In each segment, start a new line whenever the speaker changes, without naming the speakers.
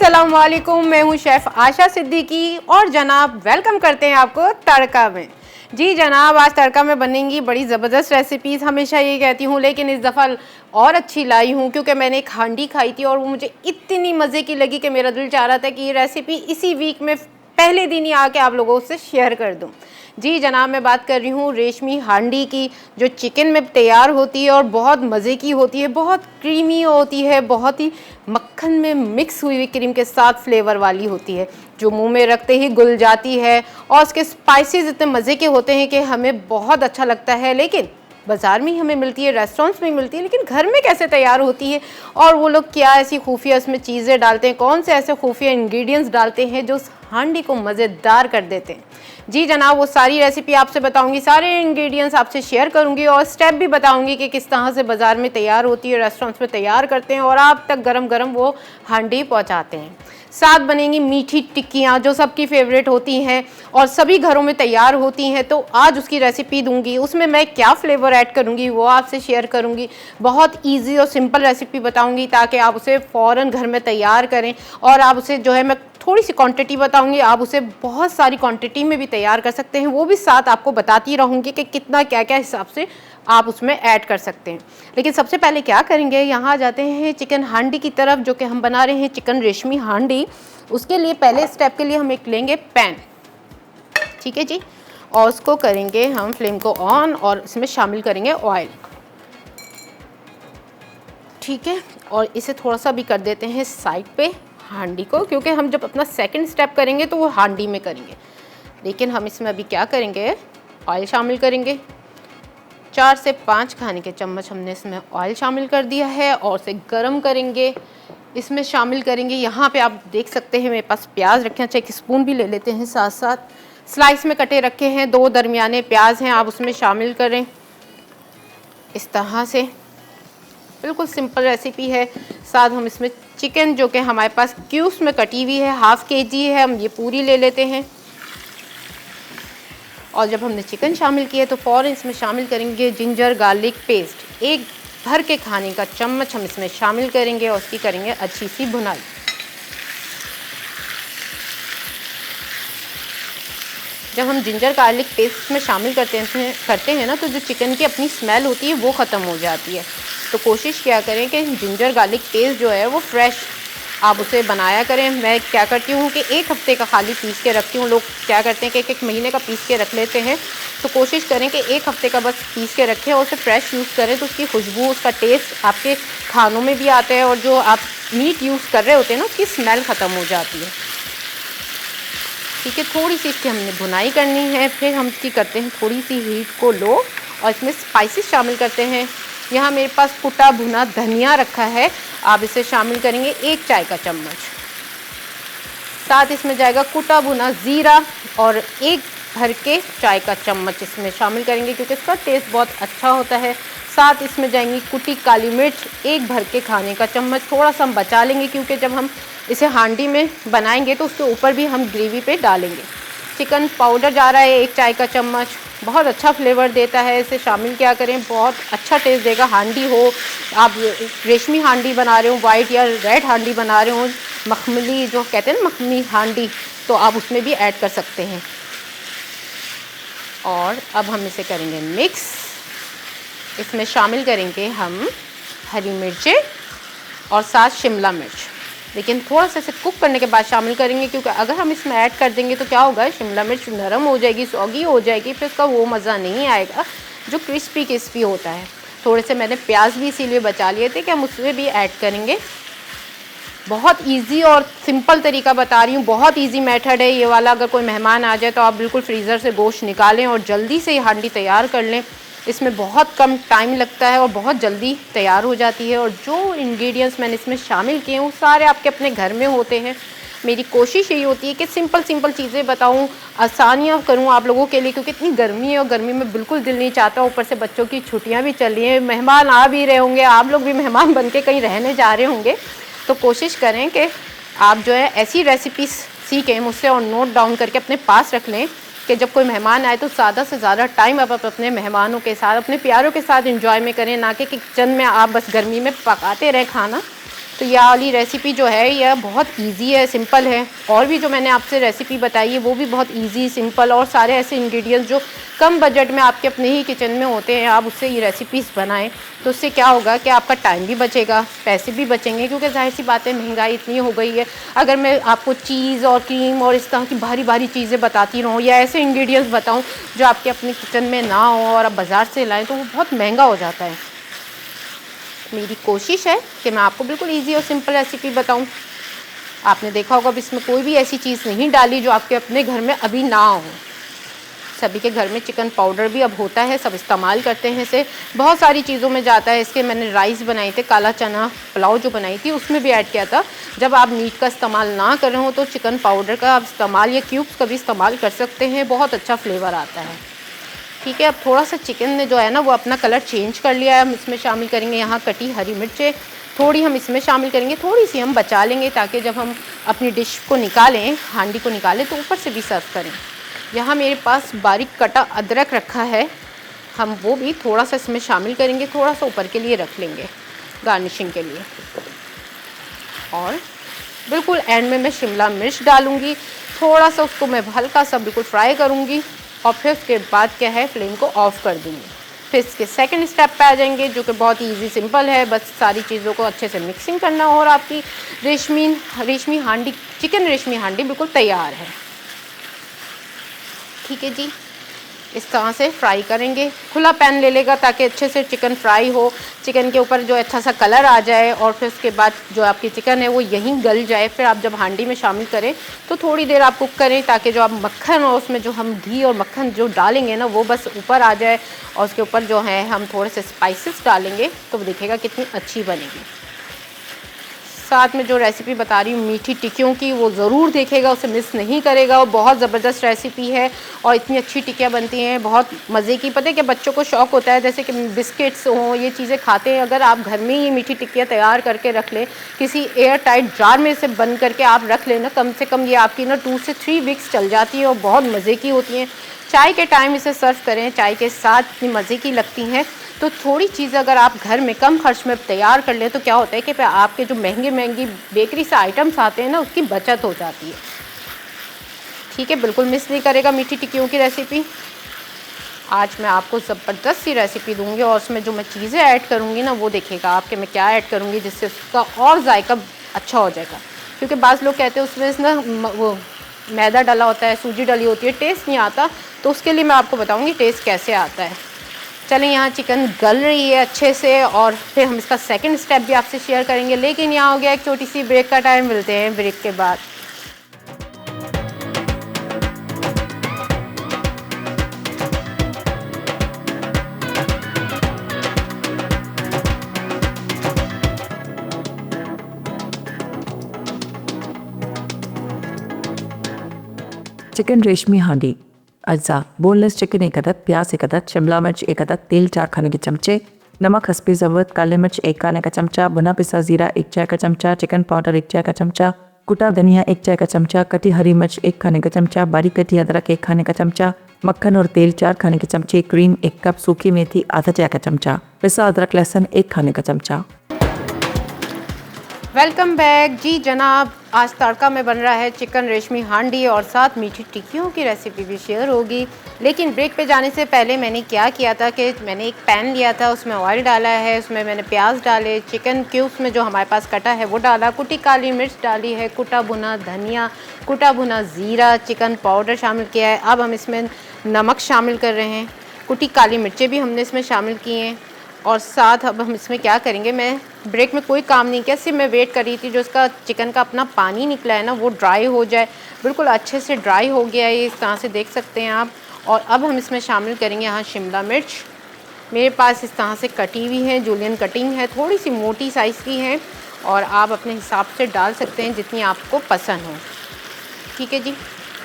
अस्सलाम वालेकुम, मैं हूँ शेफ़ आशा सिद्दीकी और जनाब वेलकम करते हैं आपको तड़का में। जी जनाब, आज तड़का में बनेंगी बड़ी ज़बरदस्त रेसिपीज़। हमेशा ये कहती हूँ, लेकिन इस दफ़ा और अच्छी लाई हूँ क्योंकि मैंने एक हांडी खाई थी और वो मुझे इतनी मज़े की लगी कि मेरा दिल चाह रहा था कि ये रेसिपी इसी वीक में पहले दिन ही आके आप लोगों से शेयर कर दूँ। जी जनाब, मैं बात कर रही हूँ रेशमी हांडी की, जो चिकन में तैयार होती है और बहुत मज़े की होती है, बहुत क्रीमी होती है, बहुत ही मक्खन में मिक्स हुई हुई क्रीम के साथ फ्लेवर वाली होती है, जो मुंह में रखते ही घुल जाती है। और उसके स्पाइसेस इतने मज़े के होते हैं कि हमें बहुत अच्छा लगता है। लेकिन बाज़ार में ही हमें मिलती है, रेस्टोरेंट्स में मिलती है, लेकिन घर में कैसे तैयार होती है और वो लोग क्या ऐसी खुफिया उसमें चीज़ें डालते हैं, कौन से ऐसे खुफिया इंग्रेडिएंट्स डालते हैं जो उस हांडी को मज़ेदार कर देते हैं। जी जनाब, वो सारी रेसिपी आपसे बताऊंगी, सारे इंग्रेडिएंट्स आपसे शेयर करूंगी और स्टेप भी बताऊंगी कि किस तरह से बाज़ार में तैयार होती है, रेस्टोरेंट्स में तैयार करते हैं और आप तक गरम गरम वो हांडी पहुंचाते हैं। साथ बनेंगी मीठी टिक्कियाँ जो सबकी फेवरेट होती हैं और सभी घरों में तैयार होती हैं, तो आज उसकी रेसिपी दूंगी। उसमें मैं क्या फ्लेवर ऐड करूंगी वो आपसे शेयर करूंगी। बहुत इजी और सिंपल रेसिपी बताऊंगी ताकि आप उसे फ़ौरन घर में तैयार करें और आप उसे जो है, मैं थोड़ी सी क्वांटिटी बताऊंगी, आप उसे बहुत सारी क्वांटिटी में भी तैयार कर सकते हैं। वो भी साथ आपको बताती रहूँगी कि कितना क्या क्या हिसाब से आप उसमें ऐड कर सकते हैं। लेकिन सबसे पहले क्या करेंगे, यहाँ आ जाते हैं चिकन हांडी की तरफ, जो कि हम बना रहे हैं चिकन रेशमी हांडी। उसके लिए पहले स्टेप के लिए हम एक लेंगे पैन, ठीक है जी, और उसको करेंगे हम फ्लेम को ऑन और इसमें शामिल करेंगे ऑयल, ठीक है। और इसे थोड़ा सा भी कर देते हैं साइड पे हांडी को, क्योंकि हम जब अपना सेकंड स्टेप करेंगे तो वो हांडी में करेंगे। लेकिन हम इसमें अभी क्या करेंगे, ऑयल शामिल करेंगे। 4 से 5 खाने के चम्मच हमने इसमें ऑयल शामिल कर दिया है और उसे गर्म करेंगे। इसमें शामिल करेंगे, यहाँ पे आप देख सकते हैं मेरे पास प्याज रखे हैं, अच्छा एक स्पून भी ले लेते हैं, साथ साथ स्लाइस में कटे रखे हैं। 2 दरमियाने प्याज हैं, आप उसमें शामिल करें इस तरह से। बिल्कुल सिंपल रेसिपी है। साथ हम इसमें चिकन, जो कि हमारे पास क्यूब्स में कटी हुई है, ½ kg है, हम ये पूरी ले लेते हैं। और जब हमने चिकन शामिल किया तो फ़ौरन इसमें शामिल करेंगे जिंजर गार्लिक पेस्ट। 1 भर के खाने का चम्मच हम इसमें शामिल करेंगे और उसकी करेंगे अच्छी सी भुनाई। जब हम जिंजर गार्लिक पेस्ट में शामिल करते हैं ना, तो जो चिकन की अपनी स्मेल होती है वो ख़त्म हो जाती है। तो कोशिश क्या करें कि जिंजर गार्लिक पेस्ट जो है वो फ्रेश आप उसे बनाया करें। मैं क्या करती हूँ कि 1 हफ्ते का खाली पीस के रखती हूँ। लोग क्या करते हैं कि 1 महीने का पीस के रख लेते हैं, तो कोशिश करें कि 1 हफ्ते का बस पीस के रखें और उसे फ्रेश यूज़ करें, तो उसकी खुशबू, उसका टेस्ट आपके खानों में भी आता है और जो आप मीट यूज़ कर रहे होते हैं ना, उसकी स्मेल ख़त्म हो जाती है, ठीक है। थोड़ी सी इसकी हमने भुनाई करनी है, फिर हम इसकी करते हैं थोड़ी सी हीट को लो और इसमें स्पाइसेस शामिल करते हैं। यहाँ मेरे पास कुटा भुना धनिया रखा है, आप इसे शामिल करेंगे 1 चाय का चम्मच। साथ इसमें जाएगा कुटा भुना ज़ीरा और 1 भर के चाय का चम्मच इसमें शामिल करेंगे, क्योंकि इसका टेस्ट बहुत अच्छा होता है। साथ इसमें जाएंगी कुटी काली मिर्च 1 भर के खाने का चम्मच। थोड़ा सा हम बचा लेंगे क्योंकि जब हम इसे हांडी में बनाएंगे तो उसके ऊपर भी हम ग्रेवी पे डालेंगे। चिकन पाउडर जा रहा है 1 चाय का चम्मच, बहुत अच्छा फ्लेवर देता है, इसे शामिल क्या करें, बहुत अच्छा टेस्ट देगा। हांडी हो, आप रेशमी हांडी बना रहे हो, वाइट या रेड हांडी बना रहे हो, मखमली जो कहते हैं ना, मखनी हांडी, तो आप उसमें भी ऐड कर सकते हैं। और अब हम इसे करेंगे मिक्स। इसमें शामिल करेंगे हम हरी मिर्चें और साथ शिमला मिर्च, लेकिन थोड़ा सा इसे कुक करने के बाद शामिल करेंगे, क्योंकि अगर हम इसमें ऐड कर देंगे तो क्या होगा, शिमला मिर्च नरम हो जाएगी, सौगी हो जाएगी, फिर उसका वो मज़ा नहीं आएगा जो क्रिस्पी होता है। थोड़े से मैंने प्याज भी इसीलिए बचा लिए थे कि हम उसमें भी ऐड करेंगे। बहुत इजी और सिंपल तरीका बता रही हूँ, बहुत इजी मेथड है ये वाला। अगर कोई मेहमान आ जाए तो आप बिल्कुल फ्रीज़र से गोश्त निकालें और जल्दी से ये हांडी तैयार कर लें। इसमें बहुत कम टाइम लगता है और बहुत जल्दी तैयार हो जाती है। और जो इंग्रेडिएंट्स मैंने इसमें शामिल किए हैं वो सारे आपके अपने घर में होते हैं। मेरी कोशिश यही होती है कि सिंपल चीज़ें बताऊं, आसानियां करूं आप लोगों के लिए, क्योंकि इतनी गर्मी है और गर्मी में बिल्कुल दिल नहीं चाहता। ऊपर से बच्चों की छुट्टियां भी चल रही हैं, मेहमान आ भी रहे होंगे, आप लोग भी मेहमान बन के कहीं रहने जा रहे होंगे, तो कोशिश करें कि आप जो है ऐसी रेसिपीज़ सीखें मुझसे और नोट डाउन करके अपने पास रख लें कि जब कोई मेहमान आए तो ज़्यादा से ज़्यादा टाइम आप अपने मेहमानों के साथ, अपने प्यारों के साथ एंजॉय में करें, ना कि किचन में आप बस गर्मी में पकाते रहें खाना। तो यह वाली रेसिपी जो है यह बहुत इजी है, सिंपल है। और भी जो मैंने आपसे रेसिपी बताई है वो भी बहुत इजी, सिंपल और सारे ऐसे इंग्रेडिएंट्स जो कम बजट में आपके अपने ही किचन में होते हैं, आप उससे ये रेसिपीज़ बनाएं तो उससे क्या होगा कि आपका टाइम भी बचेगा, पैसे भी बचेंगे, क्योंकि जाहिर सी बात है महंगाई इतनी हो गई है। अगर मैं आपको चीज़ और क्रीम और इस तरह की भारी भारी चीज़ें बताती रहूँ या ऐसे इंग्रेडिएंट्स बताऊँ जो आपके अपने किचन में ना हो और आप बाज़ार से लाएँ, तो वो बहुत महंगा हो जाता है। मेरी कोशिश है कि मैं आपको बिल्कुल इजी और सिंपल रेसिपी बताऊं। आपने देखा होगा अब इसमें कोई भी ऐसी चीज़ नहीं डाली जो आपके अपने घर में अभी ना हो। सभी के घर में चिकन पाउडर भी अब होता है, सब इस्तेमाल करते हैं इसे, बहुत सारी चीज़ों में जाता है। इसके मैंने राइस बनाए थे, काला चना पुलाव जो बनाई थी उसमें भी ऐड किया था। जब आप मीट का इस्तेमाल ना कर रहे हो तो चिकन पाउडर का आप इस्तेमाल या क्यूब्स का भी इस्तेमाल कर सकते हैं, बहुत अच्छा फ्लेवर आता है। ठीक है, अब थोड़ा सा चिकन ने जो है ना वो अपना कलर चेंज कर लिया है। हम इसमें शामिल करेंगे यहाँ कटी हरी मिर्चें, थोड़ी हम इसमें शामिल करेंगे, थोड़ी सी हम बचा लेंगे ताकि जब हम अपनी डिश को निकालें, हांडी को निकालें तो ऊपर से भी सर्व करें। यहाँ मेरे पास बारीक कटा अदरक रखा है, हम वो भी थोड़ा सा इसमें शामिल करेंगे, थोड़ा सा ऊपर के लिए रख लेंगे गार्निशिंग के लिए। और बिल्कुल एंड में मैं शिमला मिर्च डालूँगी, थोड़ा सा उसको मैं हल्का सा बिल्कुल फ्राई करूँगी और फिर उसके बाद क्या है फ्लेम को ऑफ कर दूँगी। फिर इसके सेकंड स्टेप पे आ जाएंगे जो कि बहुत इजी सिंपल है, बस सारी चीज़ों को अच्छे से मिक्सिंग करना और आपकी रेशमी हांडी, चिकन रेशमी हांडी बिल्कुल तैयार है। ठीक है जी, इस तरह से फ्राई करेंगे, खुला पैन ले लेगा ताकि अच्छे से चिकन फ्राई हो, चिकन के ऊपर जो अच्छा सा कलर आ जाए और फिर उसके बाद जो आपकी चिकन है वो यहीं गल जाए। फिर आप जब हांडी में शामिल करें तो थोड़ी देर आप कुक करें ताकि जो आप मक्खन और उसमें जो हम घी और मक्खन जो डालेंगे ना वो बस ऊपर आ जाए और उसके ऊपर जो है हम थोड़े से स्पाइसेस डालेंगे तो देखिएगा कितनी अच्छी बनेगी। साथ में जो रेसिपी बता रही हूँ मीठी टिक्कियों की, वो ज़रूर देखेगा, उसे मिस नहीं करेगा। वो बहुत ज़बरदस्त रेसिपी है और इतनी अच्छी टिक्कियाँ बनती हैं, बहुत मज़े की। पता है कि बच्चों को शौक़ होता है जैसे कि बिस्किट्स हों, ये चीज़ें खाते हैं। अगर आप घर में ही मीठी टिक्कियाँ तैयार करके रख लें, किसी एयर टाइट जार में से बंद करके आप रख लें ना, कम से कम ये आपकी ना 2 से 3 वीक्स चल जाती है और बहुत मज़े की होती हैं। चाय के टाइम इसे सर्व करें, चाय के साथ इतनी मज़े की लगती हैं। तो थोड़ी चीज़ अगर आप घर में कम खर्च में तैयार कर लें तो क्या होता है कि आपके जो महंगी बेकरी से आइटम्स आते हैं ना उसकी बचत हो जाती है। ठीक है, बिल्कुल मिस नहीं करेगा मीठी टिक्कियों की रेसिपी। आज मैं आपको ज़बरदस्त सी रेसिपी दूंगी और उसमें जो मैं चीज़ें ऐड करूंगी ना वो देखिएगा आपके मैं क्या ऐड करूंगी जिससे उसका और जायका अच्छा हो जाएगा। क्योंकि बाज़ लोग कहते हैं उसमें ना वो मैदा डाला होता है, सूजी डाली होती है, टेस्ट नहीं आता। तो उसके लिए मैं आपको बताऊँगी टेस्ट कैसे आता है। चलें, यहाँ चिकन गल रही है अच्छे से और फिर हम इसका सेकंड स्टेप भी आपसे शेयर करेंगे। लेकिन यहाँ हो गया एक छोटी सी ब्रेक का टाइम, मिलते हैं ब्रेक के बाद।
चिकन रेशमी हांडी अज्जा बोनलेस चिकन 1 अदद, प्याज 1 अदद, शिमला मिर्च 1 अदद, तेल 4 खाने के चमचे, नमक हस्बे ज़रूरत, काली मिर्च 1 खाने का चमचा, भुना पिसा जीरा 1 चाय का चमचा, चिकन पाउडर 1 चाय का चमचा, कुटा धनिया 1 चाय का चमचा, कटी हरी मिर्च 1 खाने का चमचा, बारीक कटी अदरक 1 खाने का चमचा, मक्खन और तेल 4 खाने के चमचे, क्रीम 1 कप, सूखी मेथी आधा चाय का चमचा, पिसा अदरक लहसुन 1 खाने का चमचा।
वेलकम बैक जी जनाब। आज तड़का में बन रहा है चिकन रेशमी हांडी और साथ मीठी टिक्कियों की रेसिपी भी शेयर होगी। लेकिन ब्रेक पे जाने से पहले मैंने क्या किया था कि मैंने एक पैन लिया था, उसमें ऑयल डाला है, उसमें मैंने प्याज डाले, चिकन क्यूब्स में जो हमारे पास कटा है वो डाला, कुटी काली मिर्च डाली है, कुटा भुना धनिया, कुटा भुना ज़ीरा, चिकन पाउडर शामिल किया है। अब हम इसमें नमक शामिल कर रहे हैं, कुटी काली मिर्चें भी हमने इसमें शामिल की हैं और साथ अब हम इसमें क्या करेंगे, मैं ब्रेक में कोई काम नहीं किया, सिर्फ मैं वेट कर रही थी जो इसका चिकन का अपना पानी निकला है ना वो ड्राई हो जाए। बिल्कुल अच्छे से ड्राई हो गया है, इस तरह से देख सकते हैं आप। और अब हम इसमें शामिल करेंगे यहाँ शिमला मिर्च, मेरे पास इस तरह से कटी हुई है, जूलियन कटिंग है, थोड़ी सी मोटी साइज़ की है और आप अपने हिसाब से डाल सकते हैं जितनी आपको पसंद हो। ठीक है जी,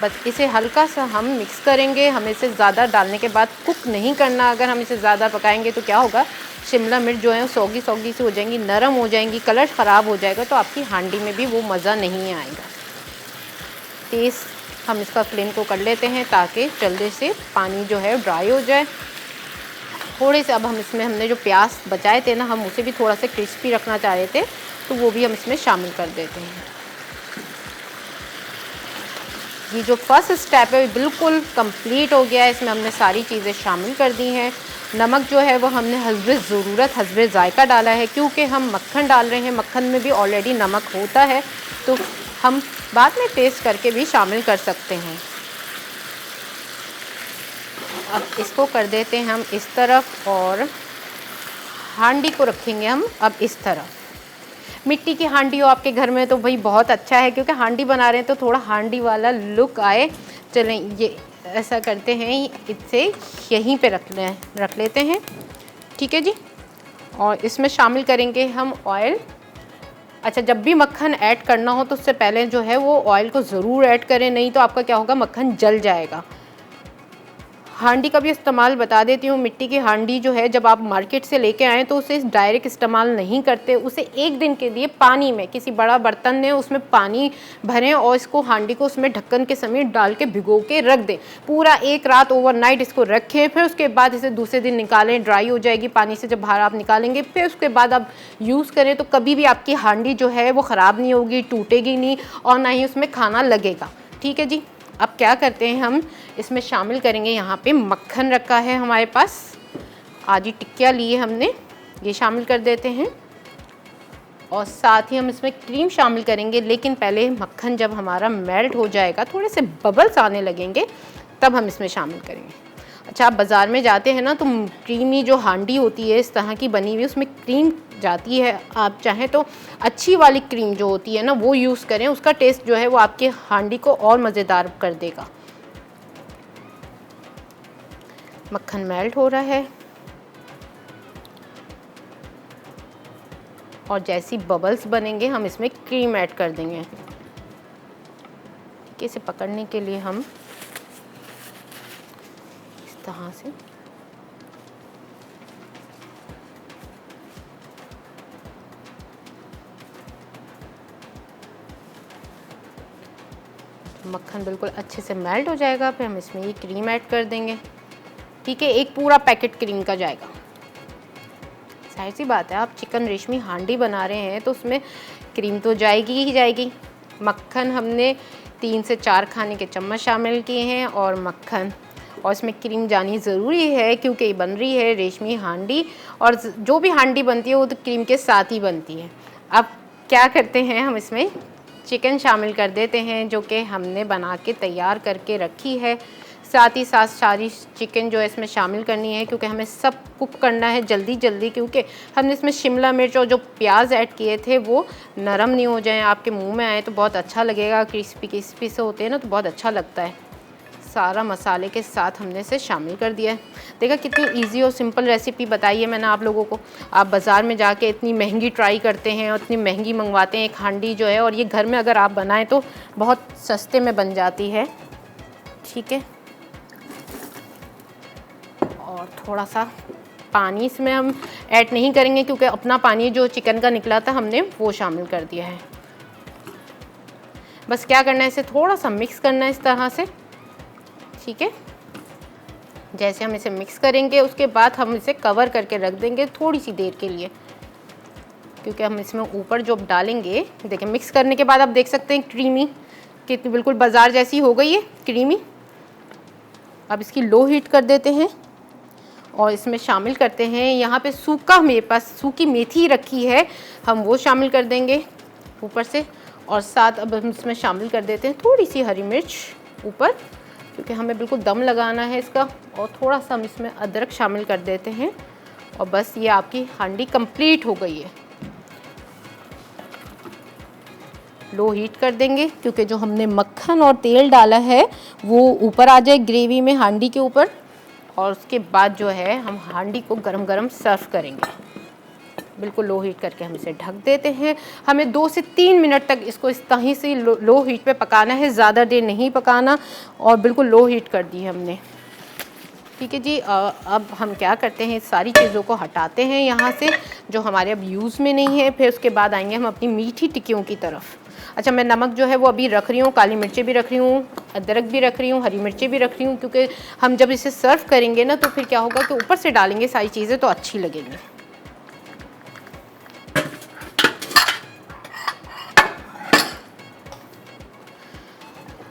बस इसे हल्का सा हम मिक्स करेंगे, हमें इसे ज़्यादा डालने के बाद कुक नहीं करना। अगर हम इसे ज़्यादा पकाएंगे तो क्या होगा, शिमला मिर्च जो है सौगी सौगी सी हो जाएंगी, नरम हो जाएंगी, कलर ख़राब हो जाएगा, तो आपकी हांडी में भी वो मज़ा नहीं आएगा। तेज़ हम इसका फ्लेम को कर लेते हैं ताकि जल्दी से पानी जो है ड्राई हो जाए। थोड़े से अब हम इसमें हमने जो प्याज बचाए थे ना, हम उसे भी थोड़ा सा क्रिस्पी रखना चाह रहे थे, तो वो भी हम इसमें शामिल कर देते हैं। ये जो फर्स्ट स्टेप है बिल्कुल कंप्लीट हो गया है। इसमें हमने सारी चीज़ें शामिल कर दी हैं। नमक जो है वो हमने हस्बे ज़रूरत हस्बे ज़ायक़ा डाला है, क्योंकि हम मक्खन डाल रहे हैं, मक्खन में भी ऑलरेडी नमक होता है, तो हम बाद में टेस्ट करके भी शामिल कर सकते हैं। अब इसको कर देते हैं हम इस तरफ और हांडी को रखेंगे हम अब इस तरफ। मिट्टी की हांडी हो आपके घर में तो भाई बहुत अच्छा है, क्योंकि हांडी बना रहे हैं तो थोड़ा हांडी वाला लुक आए। चलें ये ऐसा करते हैं, इससे यहीं पे रख लेते हैं, ठीक है जी। और इसमें शामिल करेंगे हम ऑयल। अच्छा, जब भी मक्खन ऐड करना हो तो उससे पहले जो है वो ऑयल को ज़रूर ऐड करें, नहीं तो आपका क्या होगा, मक्खन जल जाएगा। हांडी का भी इस्तेमाल बता देती हूँ। मिट्टी की हांडी जो है जब आप मार्केट से लेके आएँ तो उसे डायरेक्ट इस्तेमाल नहीं करते, उसे एक दिन के लिए पानी में किसी बड़ा बर्तन में उसमें पानी भरें और इसको हांडी को उसमें ढक्कन के समेत डाल के भिगो के रख दें। पूरा एक रात ओवरनाइट इसको रखें, फिर उसके बाद इसे दूसरे दिन निकालें, ड्राई हो जाएगी पानी से जब बाहर आप निकालेंगे, फिर उसके बाद आप यूज़ करें तो कभी भी आपकी हांडी जो है वो ख़राब नहीं होगी, टूटेगी नहीं और ना ही उसमें खाना लगेगा, ठीक है जी। अब क्या करते हैं, हम इसमें शामिल करेंगे, यहाँ पे मक्खन रखा है हमारे पास, आधी टिक्कियाँ लिए हमने, ये शामिल कर देते हैं। और साथ ही हम इसमें क्रीम शामिल करेंगे, लेकिन पहले मक्खन जब हमारा मेल्ट हो जाएगा, थोड़े से बबल्स आने लगेंगे, तब हम इसमें शामिल करेंगे। अच्छा, आप बाज़ार में जाते हैं ना तो क्रीमी जो हांडी होती है इस तरह की बनी हुई, उसमें क्रीम जाती है। आप चाहें तो अच्छी वाली क्रीम जो होती है ना वो यूज़ करें, उसका टेस्ट जो है वो आपके हांडी को और मज़ेदार कर देगा। मक्खन मेल्ट हो रहा है और जैसी बबल्स बनेंगे हम इसमें क्रीम ऐड कर देंगे। ठीक है, इसे पकड़ने के लिए हम इस तरह से मक्खन बिल्कुल अच्छे से मेल्ट हो जाएगा, फिर हम इसमें ये क्रीम ऐड कर देंगे। ठीक है, एक पूरा पैकेट क्रीम का जाएगा। जाहिर सी बात है, आप चिकन रेशमी हांडी बना रहे हैं तो उसमें क्रीम तो जाएगी ही जाएगी। मक्खन हमने 3 से 4 खाने के चम्मच शामिल किए हैं और मक्खन और इसमें क्रीम जानी ज़रूरी है, क्योंकि ये बन रही है रेशमी हांडी और जो भी हांडी बनती है वो तो क्रीम के साथ ही बनती है। अब क्या करते हैं, हम इसमें चिकन शामिल कर देते हैं जो कि हमने बना के तैयार करके रखी है। साथ ही साथ सारी चिकन जो है इसमें शामिल करनी है, क्योंकि हमें सब कुक करना है जल्दी जल्दी, क्योंकि हमने इसमें शिमला मिर्च और जो प्याज ऐड किए थे वो नरम नहीं हो जाएं, आपके मुंह में आए तो बहुत अच्छा लगेगा। क्रिस्पी क्रिस्पी से होते हैं ना तो बहुत अच्छा लगता है। सारा मसाले के साथ हमने इसे शामिल कर दिया है। देखा कितनी इजी और सिंपल रेसिपी बताई है मैंने आप लोगों को। आप बाज़ार में जाके इतनी महंगी ट्राई करते हैं और इतनी महंगी मंगवाते हैं एक हांडी जो है, और ये घर में अगर आप बनाएं तो बहुत सस्ते में बन जाती है। ठीक है, और थोड़ा सा पानी इसमें हम ऐड नहीं करेंगे, क्योंकि अपना पानी जो चिकन का निकला था हमने वो शामिल कर दिया है। बस क्या करना है, इसे थोड़ा सा मिक्स करना है इस तरह से। ठीक है, जैसे हम इसे मिक्स करेंगे उसके बाद हम इसे कवर करके रख देंगे थोड़ी सी देर के लिए, क्योंकि हम इसमें ऊपर जो डालेंगे, देखिए मिक्स करने के बाद आप देख सकते हैं क्रीमी कितनी बिल्कुल बाज़ार जैसी हो गई है क्रीमी। अब इसकी लो हीट कर देते हैं और इसमें शामिल करते हैं, यहाँ पे सूखा, मेरे पास सूखी मेथी रखी है, हम वो शामिल कर देंगे ऊपर से। और साथ अब हम इसमें शामिल कर देते हैं थोड़ी सी हरी मिर्च ऊपर, क्योंकि हमें बिल्कुल दम लगाना है इसका। और थोड़ा सा हम इसमें अदरक शामिल कर देते हैं और बस ये आपकी हांडी कंप्लीट हो गई है। लो हीट कर देंगे, क्योंकि जो हमने मक्खन और तेल डाला है वो ऊपर आ जाए ग्रेवी में हांडी के ऊपर, और उसके बाद जो है हम हांडी को गरम गरम सर्व करेंगे। बिल्कुल लो हीट करके हम इसे ढक देते हैं। हमें 2 से 3 मिनट तक इसको इस तरह से लो हीट पे पकाना है, ज़्यादा देर नहीं पकाना, और बिल्कुल लो हीट कर दी हमने। ठीक है जी, अब हम क्या करते हैं, सारी चीज़ों को हटाते हैं यहाँ से जो हमारे अब यूज़ में नहीं है। फिर उसके बाद आएंगे हम अपनी मीठी टिक्कियों की तरफ। अच्छा, मैं नमक जो है वो अभी रख रही हूँ, काली मिर्चें भी रख रही हूँ, अदरक भी रख रही हूँ, हरी मिर्चें भी रख रही हूँ, क्योंकि हम जब इसे सर्व करेंगे ना तो फिर क्या होगा कि ऊपर से डालेंगे सारी चीज़ें तो अच्छी लगेंगी।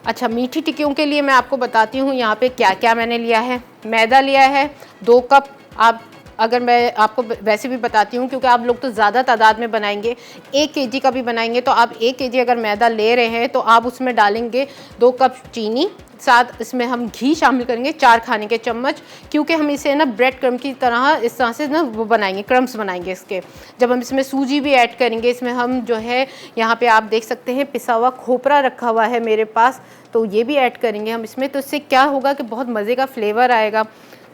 अच्छा, मीठी टिक्कियों के लिए मैं आपको बताती हूँ यहाँ पे क्या क्या मैंने लिया है। मैदा लिया है 2 कप। आप अगर मैं आपको वैसे भी बताती हूँ क्योंकि आप लोग तो ज़्यादा तादाद में बनाएंगे, 1 केजी का भी बनाएंगे तो आप 1 केजी अगर मैदा ले रहे हैं तो आप उसमें डालेंगे 2 कप चीनी, साथ इसमें हम घी शामिल करेंगे 4 खाने के चम्मच, क्योंकि हम इसे ना ब्रेड क्रम्ब की तरह इस तरह से ना वो बनाएंगे, क्रम्ब्स बनाएंगे इसके। जब हम इसमें सूजी भी ऐड करेंगे, इसमें हम जो है यहाँ पे आप देख सकते हैं पिसा हुआ खोपरा रखा हुआ है मेरे पास, तो ये भी ऐड करेंगे हम इसमें। तो इससे क्या होगा कि बहुत मज़े का फ्लेवर आएगा।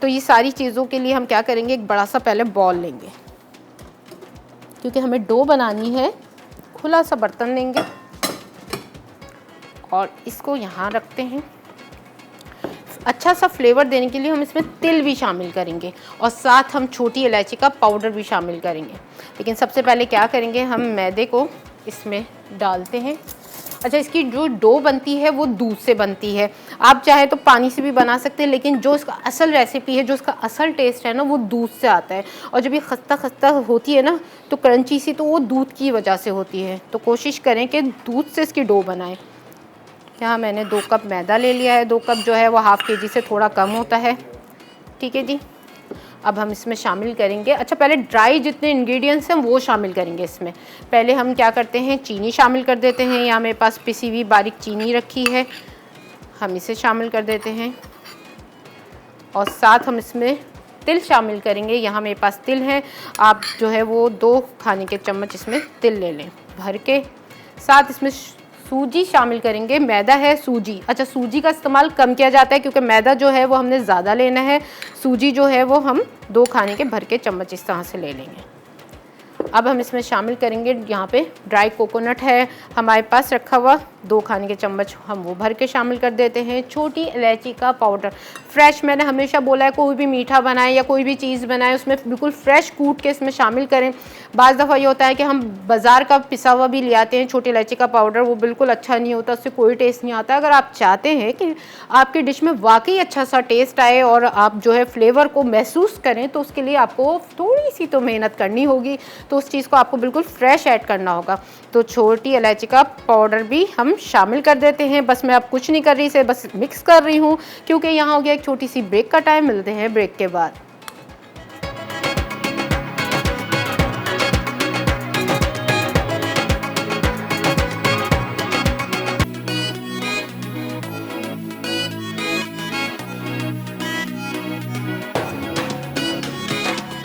तो ये सारी चीज़ों के लिए हम क्या करेंगे, एक बड़ा सा पहले बॉल लेंगे, क्योंकि हमें डो बनानी है। खुला सा बर्तन लेंगे और इसको यहाँ रखते हैं। अच्छा सा फ्लेवर देने के लिए हम इसमें तिल भी शामिल करेंगे और साथ हम छोटी इलायची का पाउडर भी शामिल करेंगे। लेकिन सबसे पहले क्या करेंगे, हम मैदे को इसमें डालते हैं। अच्छा, इसकी जो डो बनती है वो दूध से बनती है, आप चाहे तो पानी से भी बना सकते हैं, लेकिन जो इसका असल रेसिपी है, जो इसका असल टेस्ट है ना, वो दूध से आता है। और जब ये खस्ता खस्ता होती है ना तो क्रंची सी, तो वो दूध की वजह से होती है। तो कोशिश करें कि दूध से इसकी डो बनाएं। यहाँ मैंने 2 कप मैदा ले लिया है, 2 कप जो है वो हाफ़ केजी से थोड़ा कम होता है। ठीक है जी, अब हम इसमें शामिल करेंगे। अच्छा, पहले ड्राई जितने इंग्रेडिएंट्स हैं वो शामिल करेंगे इसमें। पहले हम क्या करते हैं, चीनी शामिल कर देते हैं। यहाँ मेरे पास पिसी हुई बारीक चीनी रखी है, हम इसे शामिल कर देते हैं। और साथ हम इसमें तिल शामिल करेंगे। यहाँ मेरे पास तिल है, आप जो है वो 2 खाने के चम्मच इसमें तिल ले लें भर के। साथ इसमें सूजी शामिल करेंगे, मैदा है सूजी। अच्छा, सूजी का इस्तेमाल कम किया जाता है क्योंकि मैदा जो है वो हमने ज़्यादा लेना है। सूजी जो है वो हम 2 खाने के भर के चम्मच इस तरह से ले लेंगे। अब हम इसमें शामिल करेंगे, यहाँ पे ड्राई कोकोनट है हमारे पास रखा हुआ 2 खाने के चम्मच, हम वो भर के शामिल कर देते हैं। छोटी इलायची का पाउडर फ्रेश, मैंने हमेशा बोला है कोई भी मीठा बनाए या कोई भी चीज़ बनाए उसमें बिल्कुल फ्रेश कूट के इसमें शामिल करें। बाज़ दफ़ा ये होता है कि हम बाज़ार का पिसा हुआ भी ले आते हैं छोटी इलायची का पाउडर, वो बिल्कुल अच्छा नहीं होता, उससे कोई टेस्ट नहीं आता। अगर आप चाहते हैं कि आपकी डिश में वाकई अच्छा सा टेस्ट आए और आप जो है फ्लेवर को महसूस करें, तो उसके लिए आपको थोड़ी सी तो मेहनत करनी होगी। तो उस चीज़ को आपको बिल्कुल फ्रेश ऐड करना होगा। तो छोटी इलायची का पाउडर भी हम शामिल कर देते हैं। बस मैं अब कुछ नहीं कर रही, इसे बस मिक्स कर रही हूँ, क्योंकि यहाँ हो गया एक छोटी सी ब्रेक का टाइम। मिलते हैं ब्रेक के बाद।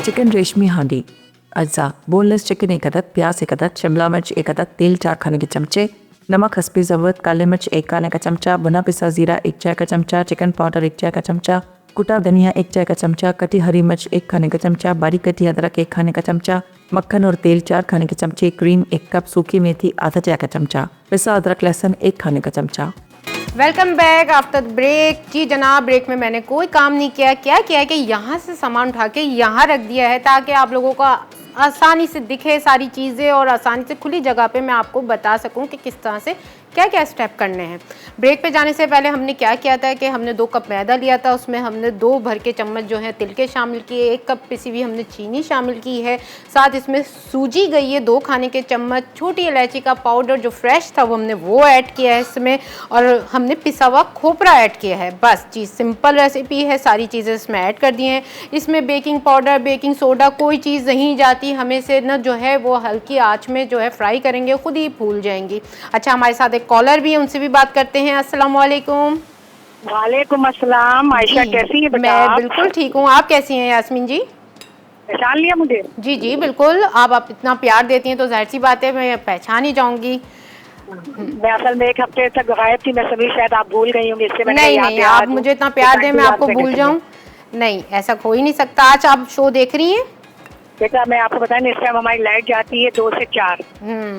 चिकन रेशमी हांडी, अज्जा बोनलेस चिकन 1 अदद, प्याज 1 अदद, शिमला मिर्च 1 अदद, तेल 4 खाने के चमचे, नमक हस्बे ज़रूरत, काली मिर्च 1 खाने का चमचा, भुना पिसा ज़ीरा 1 चाय का चमचा, चिकन पाउडर 1 चाय का चमचा, कुटा धनिया 1 चाय का चमचा, कटी हरी मिर्च 1 खाने का चमचा, बारीक कटी अदरक 1 खाने का चमचा, मक्खन और तेल 4 खाने के चमचे, क्रीम 1 कप, सूखी मेथी आधा चाय का चमचा, पिसा अदरक लहसुन 1 खाने का चमचा।
Welcome back after break. जी जनाब, ब्रेक में मैंने कोई काम नहीं किया। क्या किया है कि यहाँ से सामान उठा के यहाँ रख दिया है ताकि आप लोगों को आसानी से दिखे सारी चीज़ें और आसानी से खुली जगह पे मैं आपको बता सकूं कि किस तरह से क्या क्या स्टेप करने हैं। ब्रेक पे जाने से पहले हमने क्या किया था कि हमने 2 कप मैदा लिया था, उसमें हमने 2 भर के चम्मच जो है तिल के शामिल किए, 1 कप पिसी हुई हमने चीनी शामिल की है, साथ इसमें सूजी गई है 2 खाने के चम्मच, छोटी इलायची का पाउडर जो फ्रेश था वो हमने वो ऐड किया है इसमें, और हमने पिसा हुआ खोपरा ऐड किया है। बस चीज़ सिंपल रेसिपी है, सारी चीज़ें इसमें ऐड कर दी हैं। इसमें बेकिंग पाउडर, बेकिंग सोडा कोई चीज़ नहीं जाती, हमें से न जो है वो हल्की आँच में जो है फ्राई करेंगे, खुद ही फूल जाएंगी। अच्छा, हमारे साथ कॉलर भी है, उनसे भी बात करते हैं। अस्सलाम वालेकुम।
वालेकुम अस्सलाम। आयशा कैसी है बेटा?
मैं बिल्कुल ठीक हूँ, आप कैसी हैं यास्मीन जी?
पहचान लिया मुझे?
जी जी बिल्कुल, आप इतना प्यार देती हैं तो जाहिर सी बात है मैं पहचान ही जाऊंगी।
मैं असल में 1 हफ्ते तक गायब थी, मैं सभी शायद आप भूल गई होंगी, इससे मैंने
नहीं नहीं, आप मुझे इतना प्यार दें मैं आपको भूल जाऊँ? नहीं, ऐसा हो ही नहीं सकता। आज आप शो देख रही हैं?
बेटा मैं आपको बताएं, इस टाइम हमारी लाइट जाती है 2 से 4,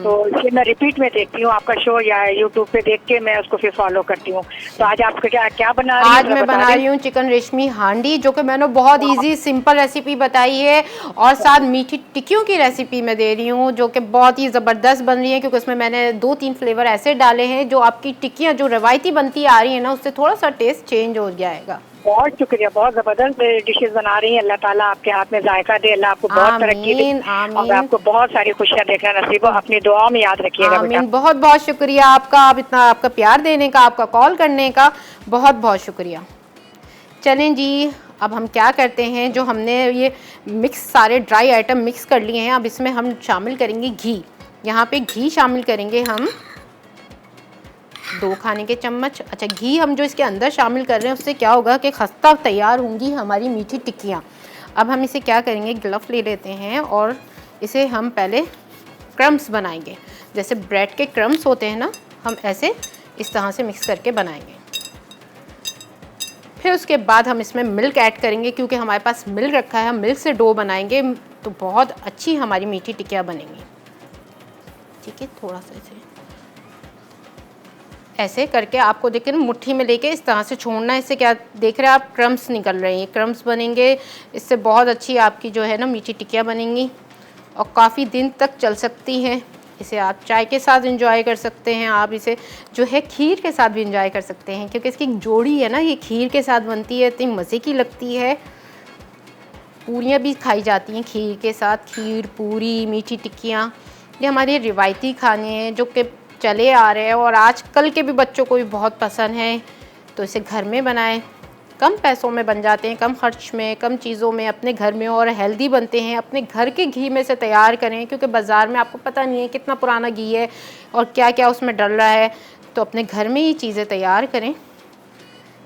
तो इसलिए मैं रिपीट में देखती हूँ आपका शो, या यूट्यूब पे देख के मैं उसको फिर फॉलो करती हूँ। तो आज आप क्या बना रही हैं?
आज मैं बना रही हूँ चिकन रेशमी हांडी, जो कि मैंने बहुत इजी सिंपल रेसिपी बताई है, और साथ मीठी टिक्कियों की रेसिपी मैं दे रही हूँ जो कि बहुत ही ज़बरदस्त बन रही है, क्योंकि उसमें मैंने 2-3 फ्लेवर ऐसे डाले हैं जो आपकी टिक्कियाँ जो रवायती बनती आ रही है ना, उससे थोड़ा सा टेस्ट चेंज हो जाएगा।
बहुत शुक्रिया, बहुत जबरदस्त डिशेस बना रही हैं। अल्लाह ताला आपके हाथ में जायका दे, अल्लाह आपको बहुत तरक्की दे
आमीन,
और
आमीन।
आपको बहुत सारी खुशियां देखना नसीब हो। अपनी दुआ में याद रखिएगा बेटा।
आमीन। बहुत बहुत शुक्रिया आपका, आप इतना आपका प्यार देने का, आपका कॉल करने का बहुत बहुत शुक्रिया। चलें जी, अब हम क्या करते हैं, जो हमने ये मिक्स सारे ड्राई आइटम मिक्स कर लिए हैं, अब इसमें हम शामिल करेंगे घी। यहाँ पे घी शामिल करेंगे हम 2 खाने के चम्मच। अच्छा, घी हम जो इसके अंदर शामिल कर रहे हैं उससे क्या होगा कि खस्ता तैयार होंगी हमारी मीठी टिक्कियाँ। अब हम इसे क्या करेंगे, ग्लव ले लेते हैं और इसे हम पहले क्रम्स बनाएंगे। जैसे ब्रेड के क्रम्स होते हैं ना, हम ऐसे इस तरह से मिक्स करके बनाएंगे। फिर उसके बाद हम इसमें मिल्क ऐड करेंगे, क्योंकि हमारे पास मिल्क रखा है, हम मिल्क से डो बनाएंगे तो बहुत अच्छी हमारी मीठी टिक्कियाँ बनेंगी। ठीक है, थोड़ा सा ऐसे करके आपको देखिए मुट्ठी में लेके इस तरह से छोड़ना है। इससे क्या देख रहे हैं आप, क्रम्स निकल रहे हैं, ये क्रम्स बनेंगे। इससे बहुत अच्छी आपकी जो है ना मीठी टिक्कियाँ बनेंगी और काफ़ी दिन तक चल सकती हैं। इसे आप चाय के साथ एंजॉय कर सकते हैं, आप इसे जो है खीर के साथ भी एंजॉय कर सकते हैं, क्योंकि इसकी जोड़ी है ना, ये खीर के साथ बनती है, इतनी मज़े की लगती है। पूरियाँ भी खाई जाती हैं खीर के साथ, खीर, पूरी, मीठी टिक्कियाँ, ये हमारे रिवायती खाने हैं जो कि चले आ रहे हैं और आजकल के भी बच्चों को भी बहुत पसंद है। तो इसे घर में बनाएं, कम पैसों में बन जाते हैं, कम खर्च में, कम चीज़ों में, अपने घर में, और हेल्दी बनते हैं। अपने घर के घी में से तैयार करें, क्योंकि बाज़ार में आपको पता नहीं है कितना पुराना घी है और क्या क्या उसमें डल रहा है। तो अपने घर में ही चीज़ें तैयार करें,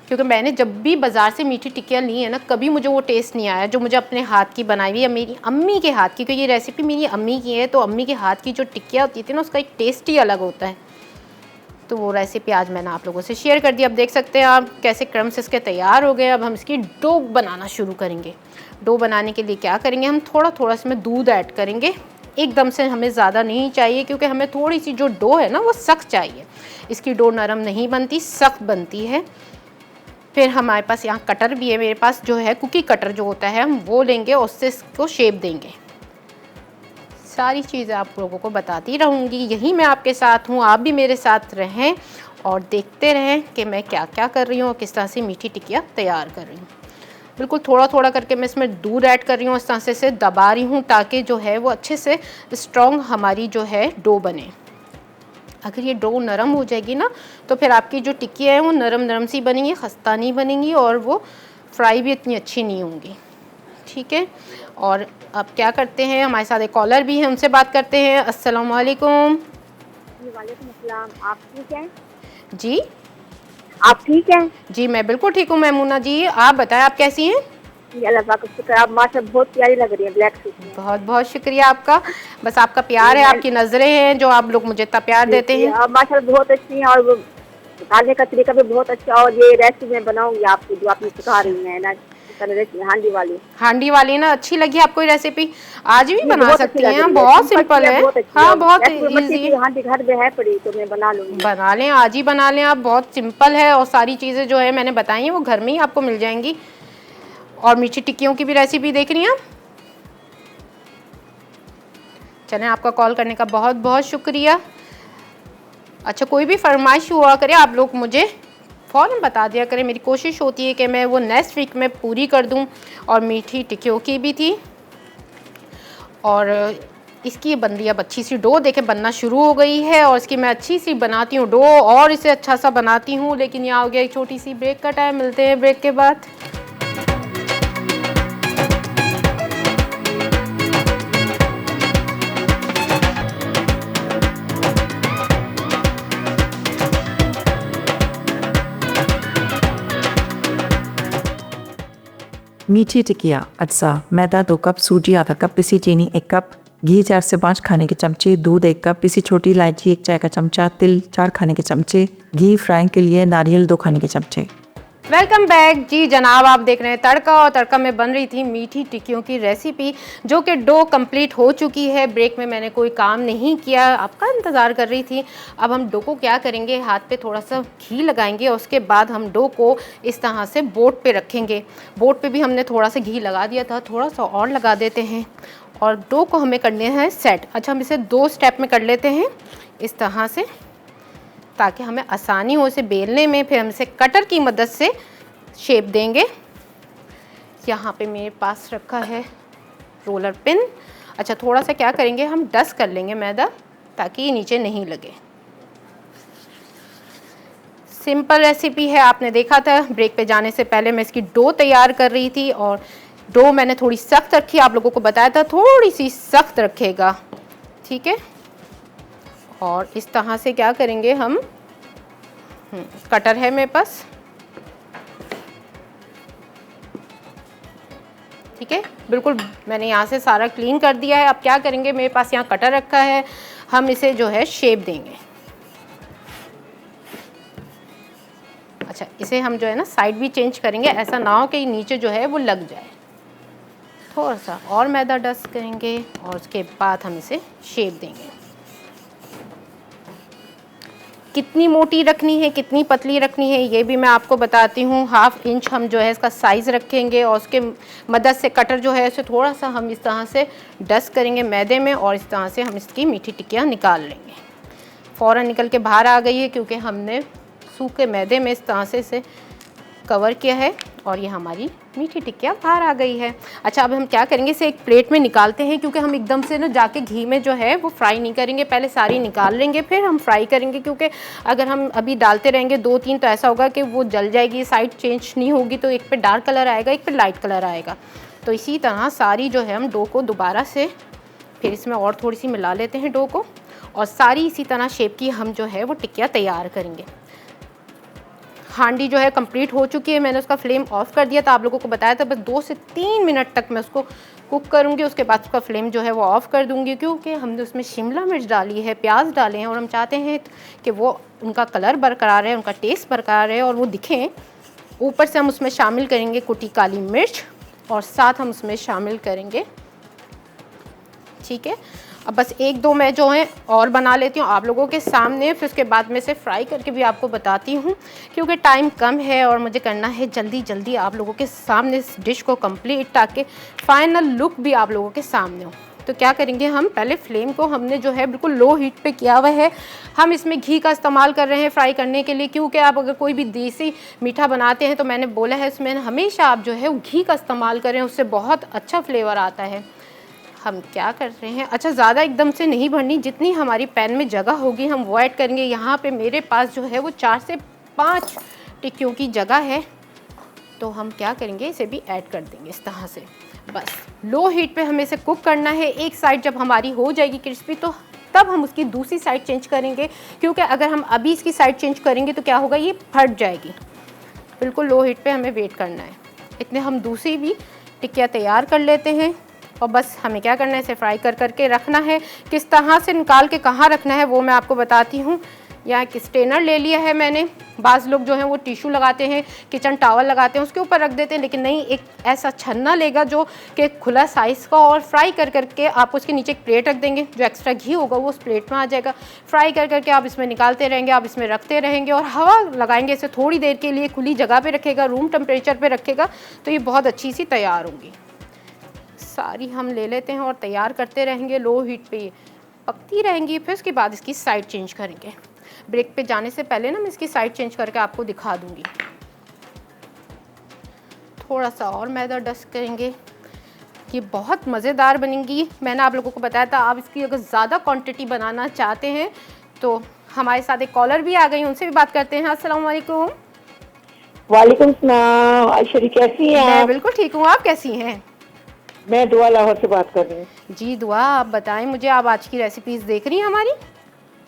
क्योंकि मैंने जब भी बाज़ार से मीठी टिक्कियाँ ली है ना, कभी मुझे वो टेस्ट नहीं आया जो मुझे अपने हाथ की बनाई हुई या मेरी अम्मी के हाथ की, क्योंकि ये रेसिपी मेरी अम्मी की है। तो अम्मी के हाथ की जो टिक्कियाँ होती थी ना, उसका एक टेस्ट ही अलग होता है। तो वो रेसिपी आज मैंने आप लोगों से शेयर कर दी। अब देख सकते हैं आप कैसे क्रम्स इसके तैयार हो गए। अब हम इसकी डो बनाना शुरू करेंगे। डो बनाने के लिए क्या करेंगे, हम थोड़ा थोड़ा इसमें दूध ऐड करेंगे। एकदम से हमें ज़्यादा नहीं चाहिए, क्योंकि हमें थोड़ी सी जो डो है ना वो सख्त चाहिए। इसकी डो नरम नहीं बनती, सख्त बनती है। फिर हमारे पास यहाँ कटर भी है, मेरे पास जो है कुकी कटर जो होता है, हम वो लेंगे और उससे इसको शेप देंगे। सारी चीज़ें आप लोगों को बताती रहूँगी, यही मैं आपके साथ हूँ, आप भी मेरे साथ रहें और देखते रहें कि मैं क्या क्या कर रही हूँ और किस तरह से मीठी टिक्कियाँ तैयार कर रही हूँ। बिल्कुल थोड़ा थोड़ा करके मैं इसमें दूध ऐड कर रही हूँ, इस तरह से दबा रही हूँ ताकि जो है वो अच्छे से स्ट्रॉन्ग हमारी जो है डो बने। अगर ये डो नरम हो जाएगी ना, तो फिर आपकी जो टिक्कियाँ हैं वो नरम नरम सी बनेंगी, खस्ता नहीं बनेंगी और वो फ्राई भी इतनी अच्छी नहीं होंगी। ठीक है, और अब क्या करते हैं, हमारे साथ एक कॉलर भी है, उनसे बात करते हैं। अस्सलाम वालेकुम।
वालेकुम अस्सलाम। आप ठीक हैं?
जी,
आप ठीक हैं?
जी मैं बिल्कुल ठीक हूँ मैमूना जी, आप बताएं आप कैसी हैं?
जी अल्लाह पाक का शुक्र। आप माशाल्लाह बहुत प्यारी लग रही हैं ब्लैक सूट में।
बहुत बहुत शुक्रिया आपका, बस आपका प्यार है, आपकी नज़रें हैं जो आप लोग मुझे इतना प्यार देते हैं।
आप माशाल्लाह बहुत अच्छी हैं और वो बताने का तरीका भी बहुत अच्छा, और ये रेसिपी मैं बनाऊंगी आपकी जो आपने सिखा रही हैं ना, हांडी वाली।
हांडी वाली ना अच्छी लगी आपको ये रेसिपी? आज भी बना
बहुत
सकती
अच्छी लग
हैं,
रही
बहुत सिंपल है। हाँ, बहुत
इजी
इजी।
हांडी घर में है पड़ी तो मैं बना लूंगी।
बना लें, आज ही बना लें आप, बहुत सिंपल है और सारी चीज़ें जो है मैंने बताई हैं वो घर में ही आपको मिल जाएंगी। और मीठी टिक्कियों की भी रेसिपी देख रही हैं। चलें, आपका कॉल करने का बहुत बहुत शुक्रिया। अच्छा, कोई भी फरमाइश हुआ करे आप लोग मुझे फ़ौरन बता दिया करें, मेरी कोशिश होती है कि मैं वो नेक्स्ट वीक में पूरी कर दूं। और मीठी टिक्कियों की भी थी, और इसकी बन रही अब अच्छी सी डो, देखे बनना शुरू हो गई है। और इसकी मैं अच्छी सी बनाती हूँ डो और इसे अच्छा सा बनाती हूँ। लेकिन यहाँ हो गया एक छोटी सी ब्रेक का टाइम, मिलते हैं ब्रेक के बाद।
मीठी टिक्कियाँ अज्जा, मैदा 2 कप, सूजी आधा कप, पिसी चीनी 1 कप, घी 4 से 5 खाने के चमचे, दूध 1 कप, पिसी छोटी इलायची 1 चाय का चमचा, तिल 4 खाने के चमचे, घी फ्राइंग के लिए नारियल 2 खाने के चमचे।
वेलकम बैक जी जनाब, आप देख रहे हैं तड़का, और तड़का में बन रही थी मीठी टिक्कियों की रेसिपी, जो कि डो कंप्लीट हो चुकी है। ब्रेक में मैंने कोई काम नहीं किया, आपका इंतज़ार कर रही थी। अब हम डो को क्या करेंगे, हाथ पे थोड़ा सा घी लगाएंगे और उसके बाद हम डो को इस तरह से बोर्ड पे रखेंगे। बोर्ड पे भी हमने थोड़ा सा घी लगा दिया था, थोड़ा सा और लगा देते हैं। और डो को हमें करने हैं सेट। अच्छा, हम इसे 2 स्टेप में कर लेते हैं इस तरह से, ताकि हमें आसानी हो इसे बेलने में। फिर हम इसे कटर की मदद से शेप देंगे। यहाँ पे मेरे पास रखा है रोलर पिन। अच्छा, थोड़ा सा क्या करेंगे, हम डस्ट कर लेंगे मैदा ताकि ये नीचे नहीं लगे। सिंपल रेसिपी है, आपने देखा था ब्रेक पे जाने से पहले मैं इसकी डो तैयार कर रही थी और डो मैंने थोड़ी सख्त रखी, आप लोगों को बताया था थोड़ी सी सख्त रखेगा, ठीक है। और इस तरह से क्या करेंगे हम, कटर है मेरे पास, ठीक है, बिल्कुल मैंने यहाँ से सारा क्लीन कर दिया है। अब क्या करेंगे, मेरे पास यहाँ कटर रखा है, हम इसे जो है शेप देंगे। अच्छा, इसे हम जो है ना साइड भी चेंज करेंगे, ऐसा ना हो कि नीचे जो है वो लग जाए। थोड़ा सा और मैदा डस्ट करेंगे और उसके बाद हम इसे शेप देंगे। कितनी मोटी रखनी है, कितनी पतली रखनी है, ये भी मैं आपको बताती हूँ। 1/2 इंच हम जो है इसका साइज़ रखेंगे और उसके मदद से कटर जो है उसे थोड़ा सा हम इस तरह से डस्ट करेंगे मैदे में और इस तरह से हम इसकी मीठी टिक्कियाँ निकाल लेंगे। फ़ौरन निकल के बाहर आ गई है क्योंकि हमने सूखे मैदे में इस तरह से इसे कवर किया है और ये हमारी मीठी टिक्कियाँ बाहर आ गई है। अच्छा, अब हम क्या करेंगे, इसे एक प्लेट में निकालते हैं क्योंकि हम एकदम से ना जाके घी में जो है वो फ्राई नहीं करेंगे, पहले सारी निकाल लेंगे फिर हम फ्राई करेंगे, क्योंकि अगर हम अभी डालते रहेंगे 2-3 तो ऐसा होगा कि वो जल जाएगी, साइड चेंज नहीं होगी, तो एक पे डार्क कलर आएगा, एक पे लाइट कलर आएगा। तो इसी तरह सारी जो है हम डो को दोबारा से फिर इसमें और थोड़ी सी मिला लेते हैं डो को और सारी इसी तरह शेप की हम जो है वो टिक्कियाँ तैयार करेंगे। हांडी जो है कंप्लीट हो चुकी है, मैंने उसका फ्लेम ऑफ कर दिया था, आप लोगों को बताया था बस 2 से 3 मिनट तक मैं उसको कुक करूंगी, उसके बाद उसका फ्लेम जो है वो ऑफ़ कर दूंगी, क्योंकि हमने उसमें शिमला मिर्च डाली है, प्याज डाले हैं और हम चाहते हैं कि वो उनका कलर बरकरार रहे, उनका टेस्ट बरकरार रहे और वो दिखें। ऊपर से हम उसमें शामिल करेंगे कुटी काली मिर्च और साथ हम उसमें शामिल करेंगे, ठीक है। अब बस 1-2 मैं जो है और बना लेती हूँ आप लोगों के सामने, फिर उसके बाद में से फ्राई करके भी आपको बताती हूँ, क्योंकि टाइम कम है और मुझे करना है जल्दी जल्दी आप लोगों के सामने इस डिश को कंप्लीट, ताकि फाइनल लुक भी आप लोगों के सामने हो। तो क्या करेंगे हम, पहले फ्लेम को हमने जो है बिल्कुल लो हीट पे किया हुआ है। हम इसमें घी का इस्तेमाल कर रहे हैं फ्राई करने के लिए, क्योंकि आप अगर कोई भी देसी मीठा बनाते हैं तो मैंने बोला है उसमें हमेशा आप जो है घी का इस्तेमाल करें, उससे बहुत अच्छा फ्लेवर आता है। हम क्या कर रहे हैं, अच्छा ज़्यादा एकदम से नहीं भरनी, जितनी हमारी पैन में जगह होगी हम वो ऐड करेंगे। यहाँ पे मेरे पास जो है वो 4 से 5 टिक्कियों की जगह है, तो हम क्या करेंगे इसे भी ऐड कर देंगे इस तरह से। बस लो हीट पे हमें इसे कुक करना है। एक साइड जब हमारी हो जाएगी क्रिस्पी तो तब हम उसकी दूसरी साइड चेंज करेंगे, क्योंकि अगर हम अभी इसकी साइड चेंज करेंगे तो क्या होगा, ये फट जाएगी। बिल्कुल लो हीट पे हमें वेट करना है। इतने हम दूसरी भी टिक्कियाँ तैयार कर लेते हैं और बस हमें क्या करना है, इसे फ्राई कर करके रखना है। किस तरह से निकाल के कहाँ रखना है वो मैं आपको बताती हूँ। यहाँ एक स्ट्रेनर ले लिया है मैंने, बाज़ लोग जो हैं वो टिश्यू लगाते हैं, किचन टॉवल लगाते हैं उसके ऊपर रख देते हैं, लेकिन नहीं, एक ऐसा छन्ना लेगा जो कि खुला साइज़ का, और फ्राई कर करके आप उसके नीचे एक प्लेट रख देंगे, जो एक्स्ट्रा घी होगा वो उस प्लेट में आ जाएगा। फ्राई कर करके आप इसमें निकालते रहेंगे, आप इसमें रखते रहेंगे और हवा लगाएंगे इसे थोड़ी देर के लिए, खुली जगह पर रखेगा, रूम टेम्परेचर पर रखेगा, तो ये बहुत अच्छी सी तैयार होंगी। सारी हम ले लेते हैं और तैयार करते रहेंगे, लो हीट पे ये पकती रहेंगी। फिर उसके बाद इसकी साइड चेंज करेंगे। ब्रेक पे जाने से पहले ना मैं इसकी साइड चेंज करके आपको दिखा दूंगी। थोड़ा सा और मैदा डस्ट करेंगे, ये बहुत मज़ेदार बनेंगी। मैंने आप लोगों को बताया था, आप इसकी अगर ज़्यादा क्वांटिटी बनाना चाहते हैं तो हमारे साथ एक कॉलर भी आ गई, उनसे भी बात करते हैं। अस्सलाम वालेकुम।
वालेकुम सलाम। आयशरी कैसी हैं
मैं
आप?
बिल्कुल ठीक हूँ, आप कैसी हैं?
मैं दुआ लाहौर से बात कर रही हूँ।
जी दुआ, आप बताएं मुझे, आप आज की रेसिपीज देख रही हैं हमारी?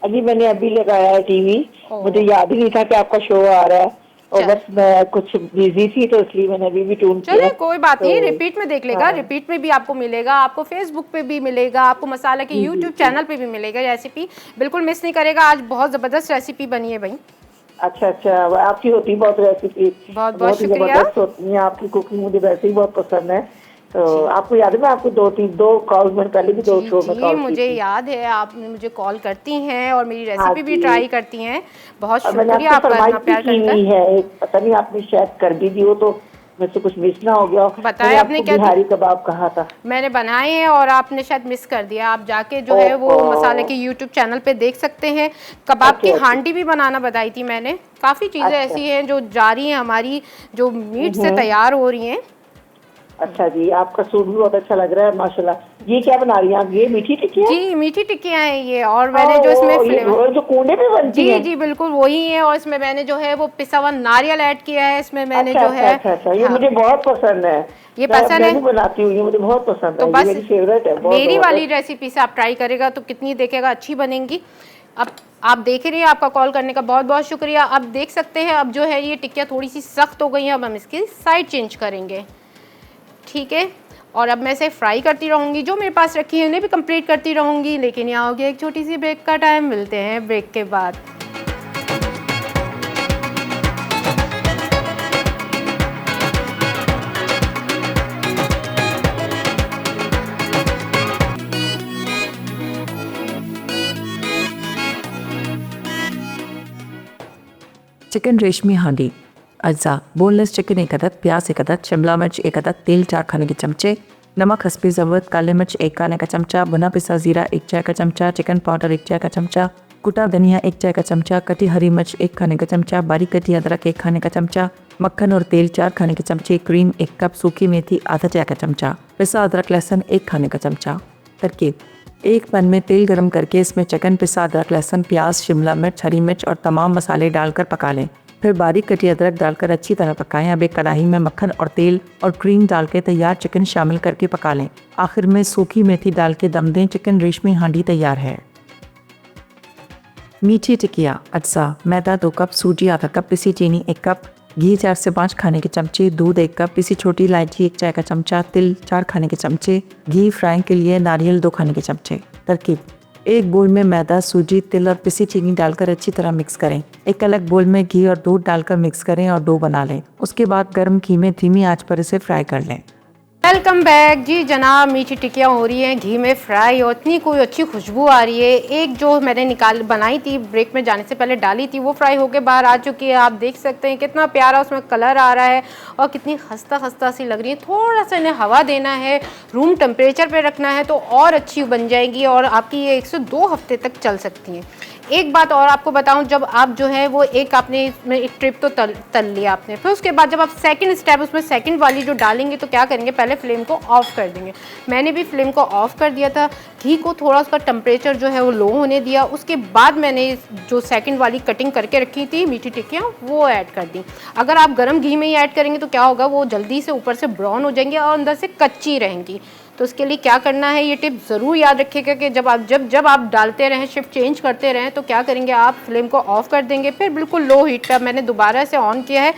अभी मैंने अभी लगाया है टीवी, मुझे याद ही नहीं था कि आपका शो आ रहा है और बस मैं कुछ बिजी थी तो इसलिए मैंने अभी भी ट्यून किया।
चलिए कोई बात नहीं,
तो,
रिपीट में देख लेगा।
हाँ।
रिपीट में भी आपको मिलेगा, आपको फेसबुक पे भी मिलेगा, आपको मसाला के यूट्यूब चैनल पे भी मिलेगा। रेसिपी बिल्कुल मिस नहीं करेगा। आज बहुत ज़बरदस्त रेसिपी बनी है भाई।
अच्छा, आपकी होती बहुत रेसिपी,
बहुत
ही
शुक्रिया।
जबरदस्त होती है आपकी कुकिंग, मुझे वैसे ही बहुत पसंद है। तो आपको याद है मैं आपको 2 कॉल मैंने पहले भी 2 शो में कॉल की
मुझे
थी।
याद है, आप मुझे कॉल करती हैं और मेरी रेसिपी
हाँ
भी
जी।
ट्राई करती हैं। बहुत
और मैंने
शुक्रिया
आपको
आपका इतना
फरमाइश भी
प्यार
की
करता
हुई है, एक पता नहीं आपने शायद कर भी दी हो, तो मुझसे कुछ मिस ना हो गया हो।
बताएं
मैंने
आपने
आपको
क्या
बिहारी कबाब कहा था।
मैंने बनाए हैं और आपने शायद मिस कर दिया। आप जाके जो है वो
ओहो।
मसाले के यूट्यूब चैनल पे देख सकते हैं। कबाब की
ओके, ओके।
हांडी भी बनाना बताई थी मैंने। काफ़ी चीज़ें
अच्छा।
ऐसी हैं जो जारी हैं हमारी, जो मीट से
हम्म।
तैयार हो रही हैं।
अच्छा जी, आपका सूट भी बहुत अच्छा लग रहा है माशाल्लाह। ये क्या बना रही हैं आप? ये मीठी टिक्की है?
जी मीठी टिक्कियाँ हैं ये, और मैंने जो इसमें
ये
फ्लेवर,
जो कूंडे पे बनती
जी
हैं?
जी बिल्कुल वही है, और इसमें मैंने जो है वो पिसा हुआ नारियल ऐड किया है। इसमें मैंने
अच्छा
जो
अच्छा
है,
अच्छा अच्छा, ये
हाँ
मुझे बहुत पसंद है।
ये
मैं
पसंद
मैं
है।
भी बनाती हूँ, ये मुझे बहुत पसंद
तो
है, ये
बस
मेरी फेवरेट है बहुत
मेरी वाली
बहुत।
रेसिपी से आप ट्राई करेगा तो कितनी देखेगा अच्छी बनेंगी। अब आप देख रही हैं, आपका कॉल करने का बहुत बहुत शुक्रिया। अब देख सकते हैं, अब जो है ये टिक्कियाँ थोड़ी सी सख्त हो गई हैं, अब हम इसकी साइड चेंज करेंगे, ठीक है। और अब मैं इसे फ्राई करती रहूँगी, जो मेरे पास रखी है उन्हें भी कंप्लीट करती रहूँगी। लेकिन यहाँ हो गया एक छोटी सी ब्रेक का टाइम, मिलते हैं ब्रेक के बाद।
चिकन रेशमी हांडी अज्जा बोनलेस चिकन 1 अदद, प्याज 1 अदद, शिमला मिर्च 1 अदद, तेल 4 खाने के चमचे, नमक हस्बे ज़रूरत, काली मिर्च 1 खाने का चमचा, भुना पिसा जीरा 1 चाय का चमचा, चिकन पाउडर 1 चाय का चमचा, कुटा धनिया 1 चाय का चमचा, कटी हरी मिर्च 1 खाने का चमचा, बारीक कटी अदरक 1 खाने का चमचा, मक्खन और तेल 4 खाने के चमचे, क्रीम 1 कप, सूखी मेथी आधा चाय का चमचा, पिसा अदरक लहसुन 1 खाने का चमचा। तरकीब: एक पैन में तेल गरम करके इसमें चिकन, पिसा अदरक लहसुन, प्याज, शिमला मिर्च, हरी मिर्च और तमाम मसाले डालकर पका लें। फिर बारीक कटी अदरक डालकर अच्छी तरह पकाएं। अब एक कढ़ाई में मक्खन और तेल और क्रीम डाल के तैयार चिकन शामिल करके पका लें। आखिर में सूखी मेथी डाल के दम दें। चिकन रेशमी हांडी तैयार है। मीठी टिकिया अज्जा मैदा 2 कप, सूजी आधा कप, पिसी चीनी 1 कप, घी 4 से 5 खाने के चमचे, दूध 1 कप, पिसी छोटी इलायची 1 चाय का चमचा, तिल 4 खाने के चमचे, घी फ्राई के लिए नारियल 2 खाने के चमचे। तरकीब: एक बोल में मैदा, सूजी, तिल और पिसी चीनी डालकर अच्छी तरह मिक्स करें। एक अलग बोल में घी और दूध डालकर मिक्स करें और डो बना लें। उसके बाद गर्म घी में धीमी आंच पर इसे फ्राई कर लें।
वेलकम बैक जी जनाब। मीठी टिक्कियाँ हो रही हैं घी में फ्राई और इतनी कोई अच्छी खुशबू आ रही है। एक जो मैंने बनाई थी ब्रेक में जाने से पहले डाली थी, वो फ्राई होके बाहर आ चुकी है। आप देख सकते हैं कितना प्यारा उसमें कलर आ रहा है और कितनी खस्ता खस्ता सी लग रही है। थोड़ा सा इन्हें हवा देना है, रूम टेम्परेचर पे रखना है तो और अच्छी बन जाएगी और आपकी ये 1 से 2 हफ्ते तक चल सकती हैं। एक बात और आपको बताऊं, जब आप जो है वो एक आपने इसमें एक ट्रिप तो तल लिया आपने, फिर उसके बाद जब आप सेकंड स्टेप उसमें सेकंड वाली जो डालेंगे तो क्या करेंगे, पहले फ्लेम को ऑफ कर देंगे। मैंने भी फ्लेम को ऑफ कर दिया था, घी को थोड़ा उसका टेम्परेचर जो है वो लो होने दिया। उसके बाद मैंने जो सेकंड वाली कटिंग करके रखी थी मीठी टिक्कियाँ वो ऐड कर दी। अगर आप गर्म घी में ही ऐड करेंगे तो क्या होगा, वो जल्दी से ऊपर से ब्राउन हो जाएंगे और अंदर से कच्ची रहेंगी। तो उसके लिए क्या करना है, ये टिप ज़रूर याद रखिएगा कि जब आप डालते रहें, शिफ्ट चेंज करते रहें तो क्या करेंगे, आप फ्लेम को ऑफ कर देंगे, फिर बिल्कुल लो हीट पे। मैंने दोबारा से ऑन किया है,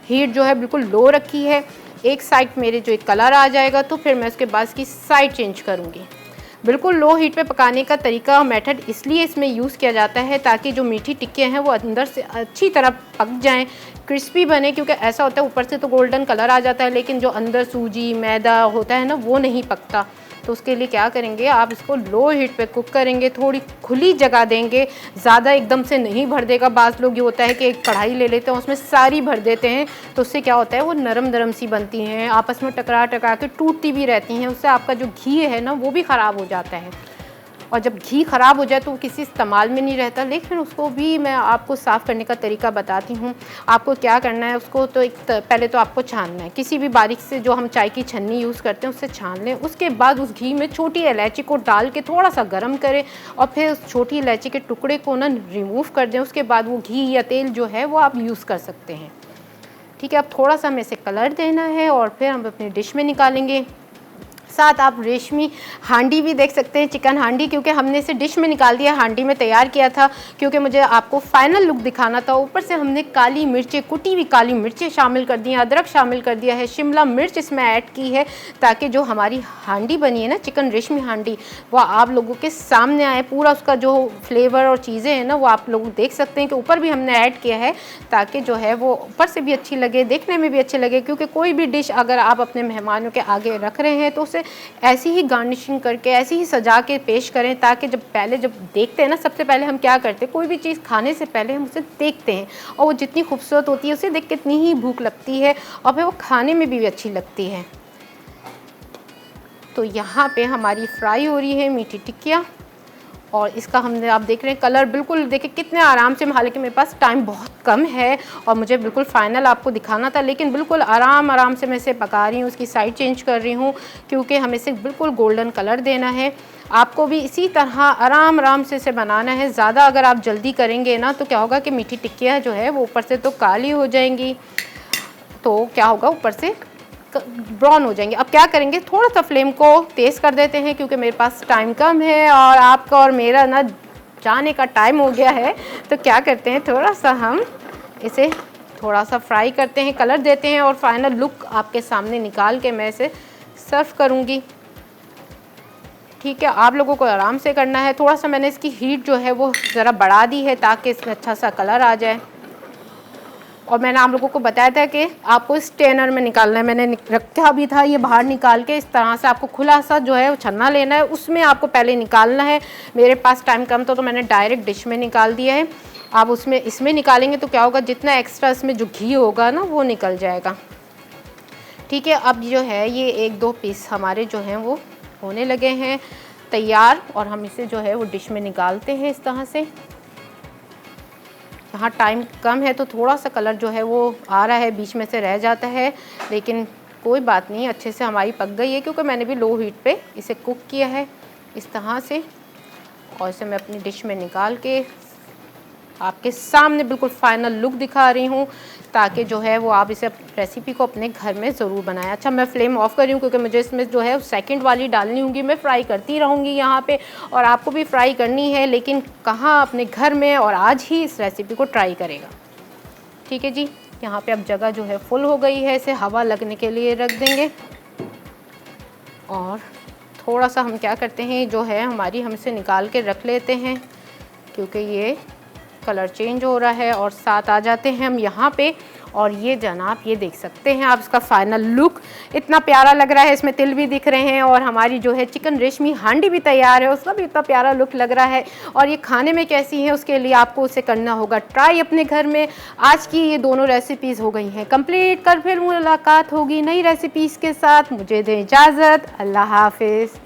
हीट जो है बिल्कुल लो रखी है। एक साइड मेरे जो एक कलर आ जाएगा तो फिर मैं उसके बाद इसकी साइड चेंज करूँगी। बिल्कुल लो हीट पे पकाने का तरीका मेथड इसलिए इसमें यूज़ किया जाता है ताकि जो मीठी टिक्कियाँ हैं वो अंदर से अच्छी तरह पक जाएं, क्रिस्पी बने। क्योंकि ऐसा होता है ऊपर से तो गोल्डन कलर आ जाता है लेकिन जो अंदर सूजी मैदा होता है ना वो नहीं पकता। तो उसके लिए क्या करेंगे, आप इसको लो हीट पे कुक करेंगे, थोड़ी खुली जगह देंगे, ज़्यादा एकदम से नहीं भर देगा। बाज़ लोग ये होता है कि एक कढ़ाई ले लेते हैं उसमें सारी भर देते हैं तो उससे क्या होता है वो नरम नरम सी बनती हैं, आपस में टकरा टकरा के टूटती भी रहती हैं। उससे आपका जो घी है ना वो भी ख़राब हो जाता है और जब घी ख़राब हो जाए तो वो किसी इस्तेमाल में नहीं रहता। लेकिन उसको भी मैं आपको साफ़ करने का तरीका बताती हूँ। आपको क्या करना है, उसको तो पहले तो आपको छानना है, किसी भी बारीक से जो हम चाय की छन्नी यूज़ करते हैं उससे छान लें। उसके बाद उस घी में छोटी इलायची को डाल के थोड़ा सा गर्म करें और फिर उस छोटी इलायची के टुकड़े को ना रिमूव कर दें। उसके बाद वो घी या तेल जो है वो आप यूज़ कर सकते हैं। ठीक है, अब थोड़ा सा हमें इसे कलर देना है और फिर हम अपनी डिश में निकालेंगे। साथ आप रेशमी हांडी भी देख सकते हैं, चिकन हांडी, क्योंकि हमने इसे डिश में निकाल दिया, हांडी में तैयार किया था क्योंकि मुझे आपको फाइनल लुक दिखाना था। ऊपर से हमने काली मिर्चें, कुटी हुई काली मिर्चें शामिल कर दी हैं, अदरक शामिल कर दिया है, शिमला मिर्च इसमें ऐड की है ताकि जो हमारी हांडी बनी है ना चिकन रेशमी हांडी वो आप लोगों के सामने आए। पूरा उसका जो फ्लेवर और चीज़ें हैं ना वो आप लोग देख सकते हैं कि ऊपर भी हमने ऐड किया है ताकि जो है वो ऊपर से भी अच्छी लगे, देखने में भी अच्छी लगे। क्योंकि कोई भी डिश अगर आप अपने मेहमानों के आगे रख रहे हैं तो उसे ऐसी ही गार्निशिंग करके, ऐसी ही सजा के पेश करें, ताकि जब देखते हैं ना, सबसे पहले हम क्या करते हैं, कोई भी चीज़ खाने से पहले हम उसे देखते हैं, और वो जितनी खूबसूरत होती है उसे देख के इतनी ही भूख लगती है और फिर वो खाने में भी अच्छी लगती है। तो यहाँ पे हमारी फ्राई हो रही है मीठी टिक्कियाँ, और इसका हमने, आप देख रहे हैं कलर बिल्कुल, देखिए कितने आराम से, हालांकि मेरे पास टाइम बहुत कम है और मुझे बिल्कुल फाइनल आपको दिखाना था, लेकिन बिल्कुल आराम से मैं इसे पका रही हूँ, उसकी साइड चेंज कर रही हूँ, क्योंकि हमें इसे बिल्कुल गोल्डन कलर देना है। आपको भी इसी तरह आराम से इसे बनाना है। ज़्यादा अगर आप जल्दी करेंगे ना तो क्या होगा कि मीठी टिक्कियाँ जो है वो ऊपर से तो काली हो जाएंगी, तो क्या होगा, ऊपर से ब्राउन हो जाएंगे। अब क्या करेंगे, थोड़ा सा फ्लेम को तेज़ कर देते हैं, क्योंकि मेरे पास टाइम कम है और आपका और मेरा ना जाने का टाइम हो गया है। तो क्या करते हैं, थोड़ा सा हम इसे थोड़ा सा फ्राई करते हैं, कलर देते हैं, और फाइनल लुक आपके सामने निकाल के मैं इसे सर्व करूँगी। ठीक है, आप लोगों को आराम से करना है। थोड़ा सा मैंने इसकी हीट जो है वो ज़रा बढ़ा दी है, ताकि इसमें अच्छा सा कलर आ जाए। और मैंने आप लोगों को बताया था कि आपको स्टेनर में निकालना है, मैंने रखा भी था, ये बाहर निकाल के इस तरह से आपको खुला सा जो है वो छन्ना लेना है, उसमें आपको पहले निकालना है। मेरे पास टाइम कम था तो मैंने डायरेक्ट डिश में निकाल दिया है। आप उसमें इसमें निकालेंगे तो क्या होगा, जितना एक्स्ट्रा इसमें जो घी होगा ना वो निकल जाएगा। ठीक है, अब जो है ये 1-2 पीस हमारे जो हैं वो होने लगे हैं तैयार, और हम इसे जो है वो डिश में निकालते हैं इस तरह से। यहाँ टाइम कम है तो थोड़ा सा कलर जो है वो आ रहा है, बीच में से रह जाता है, लेकिन कोई बात नहीं, अच्छे से हमारी पक गई है, क्योंकि मैंने भी लो हीट पे इसे कुक किया है इस तरह से। और इसे मैं अपनी डिश में निकाल के आपके सामने बिल्कुल फाइनल लुक दिखा रही हूँ, ताकि जो है वो आप इसे रेसिपी को अपने घर में ज़रूर बनाएं। अच्छा, मैं फ्लेम ऑफ कर रही हूँ, क्योंकि मुझे इसमें जो है सेकंड वाली डालनी होगी। मैं फ्राई करती रहूँगी यहाँ पे, और आपको भी फ्राई करनी है, लेकिन कहाँ, अपने घर में, और आज ही इस रेसिपी को ट्राई करेगा। ठीक है जी, यहाँ पे अब जगह जो है फुल हो गई है, इसे हवा लगने के लिए रख देंगे। और थोड़ा सा हम क्या करते हैं, जो है हमारी, हम इसे निकाल के रख लेते हैं, क्योंकि ये कलर चेंज हो रहा है। और साथ आ जाते हैं हम यहाँ पे, और ये जनाब, ये देख सकते हैं आप इसका फाइनल लुक, इतना प्यारा लग रहा है, इसमें तिल भी दिख रहे हैं, और हमारी जो है चिकन रेशमी हांडी भी तैयार है, उसका भी इतना प्यारा लुक लग रहा है। और ये खाने में कैसी है, उसके लिए आपको उसे करना होगा ट्राई अपने घर में। आज की ये दोनों रेसिपीज़ हो गई हैं कंप्लीट, कर फिर मुलाकात होगी नई रेसिपीज़ के साथ। मुझे दें इजाज़त, अल्लाह हाफिज़।